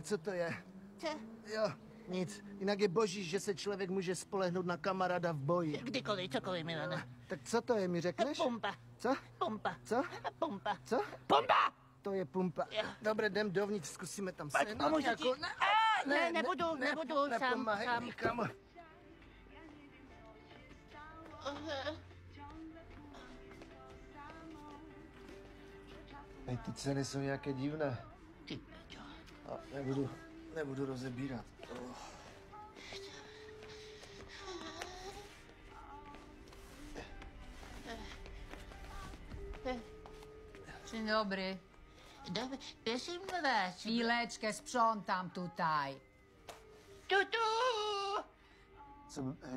Co to je? Co? Jo, nic. Jinak je boží, že se člověk může spolehnout na kamaráda v boji. Kdykoliv, cokoliv, Milane. Tak co to je, mi řekneš? Pumpa. Co? Pumpa. Co? Pumpa. Co? Pumpa! To je pumpa. Jo. Dobré, jdem dovnitř, zkusíme tam Pojď, se. pomůžu ti. Ne, nebudu, Nepomáhej sám. nikam. Hej, ty ceny jsou nějaké divné. Ty peťo. A nebudu rozebírat. Dzień dobry. Dobře, prosím vás. Chwileczkę, sprzątam tutaj. Tutu!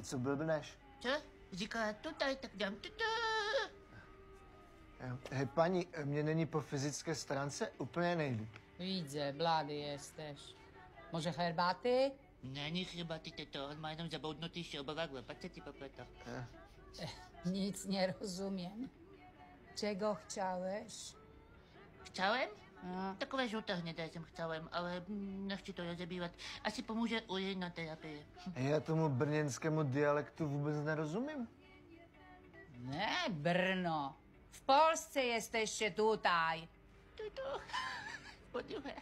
Co blbneš? Co? Říká tutaj, tak dám tutu. Hej, paní, mě není po fyzické stránce úplně nejlíp. Widzę, blady jesteś. Może herbaty? Není chyba ty teto, on má jenom zaboudnutý šroubovák v lepatce, ty popleto. Nic nie rozumiem. Czego chciałeś? Chcałem? No. Takové žluté hnědé jsem chcałem, ale nechci to rozebírat. Asi pomůže urinoterapie. Já tomu brněnskému dialektu vůbec nerozumím. Nie, Brno. W Polsce jesteście tutaj. Tutu. Po druhé.